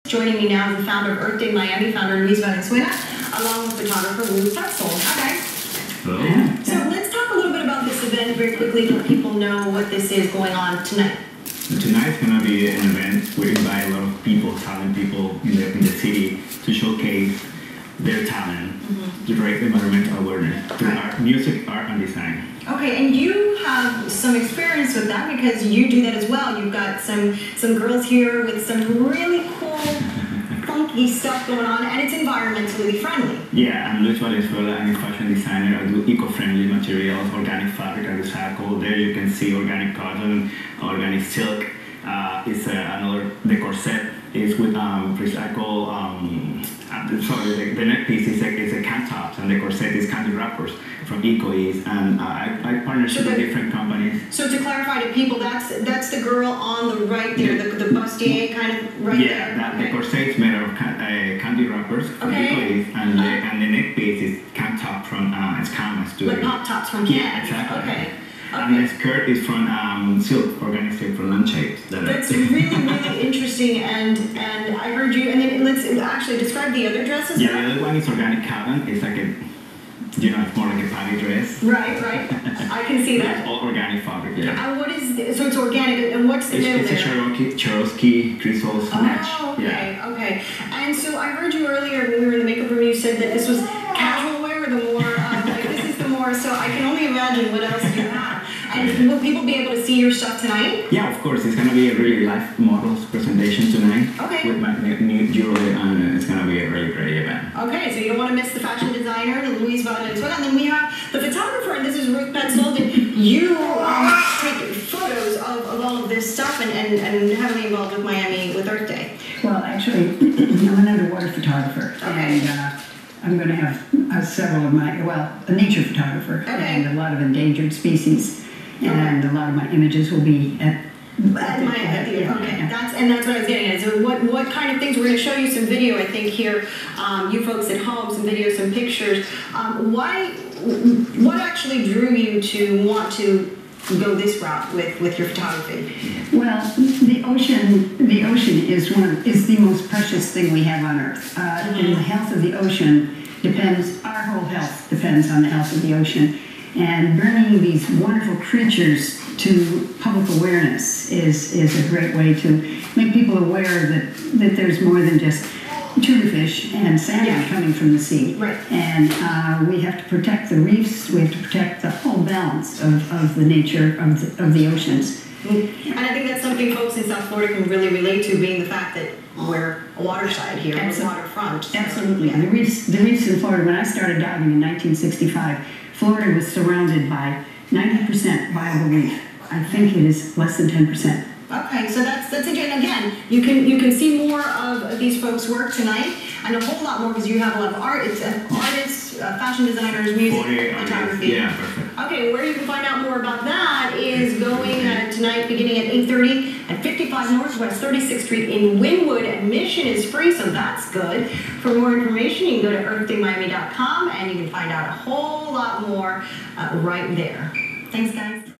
Joining me now is the founder of Earth Day Miami, founder Luis Valenzuela, along with photographer Lou Petzel. Hi guys. Hello. So let's talk a little bit about this event very quickly to let people know what this is going on tonight. Tonight's going to be an event. We invite a lot of people, talented people in the city to showcase their talent, to raise environmental awareness through art, music, art, and design. Okay, and you have some experience with that because you do that as well. You've got some girls here with some really cool, funky stuff going on, and it's environmentally friendly. Yeah, I'm Luis Valenzuela. I'm a fashion designer. I do eco-friendly materials, organic fabric and recycle. There you can see organic cotton, organic silk. The corset is with recycle. Sorry, the neck piece is a can tops, and the corset is candy wrappers from Eco-Ease, and I partnership with different companies. So to clarify to people, that's the girl on the right there, the bustier kind of right there. Yeah, the corset is made of candy wrappers from Eco-Ease, and the neck piece is can top from it's canvas too. Like pop tops from cans. Yeah, exactly. Okay. And the skirt is from silk, organic silk from lunch shapes. That's really, really interesting, and I heard you, and then let's actually describe the other dress as well. Yeah, the other one is organic cotton. It's like it's more like a party dress. Right. I can see that. It's all organic fabric, yeah. And what is this? So it's organic, and what's the middle there? It's a Cherokee Crystals match. Oh, okay, yeah. Okay. And so I heard you earlier when we were in the makeup room, you said that this was casual wear, or the more, like this is the more, so I can only imagine what else you have. And will people be able to see your stuff tonight? Yeah, of course. It's going to be a really live models presentation tonight. Okay. With my new jewelry, and it's going to be a really great event. Okay, so you don't want to miss the fashion designer, Luis Valenzuela, and then we have the photographer, and this is Ruth Petzel. You take photos of all of this stuff and heavily involved with Miami with Earth Day. Well, actually, I'm an underwater photographer, okay. And I'm going to have several of a nature photographer, okay. And a lot of endangered species, and a lot of my images will be at the okay. That's what I was getting at. So what kind of things, we're going to show you some video, I think, here, you folks at home, some video, some pictures. What actually drew you to want to go this route with your photography? Well, the ocean is the most precious thing we have on Earth, and the health of the ocean our whole health depends on the health of the ocean, and bringing these wonderful creatures to public awareness is a great way to make people aware that there's more than just tuna fish and salmon coming from the sea. Right. And we have to protect the reefs, we have to protect the whole balance of the nature of the oceans. And I think that's something folks in South Florida can really relate to, being the fact that we're a waterside here, we're waterfront. So, absolutely. Yeah. The reefs in Florida, when I started diving in 1965, Florida was surrounded by 90% viable reef. I think it is less than 10%. Okay, so that's it. And again, you can see more of these folks' work tonight, and a whole lot more because you have a lot of art. It's artists, fashion designers, music, photography. Yeah, perfect. Okay, where you can find out more about that is going tonight, beginning at 8:30 at 55 Northwest 36th Street in Wynwood. Admission is free, so that's good. For more information, you can go to earthdaymiami.com, and you can find out a whole lot more right there. Thanks, guys.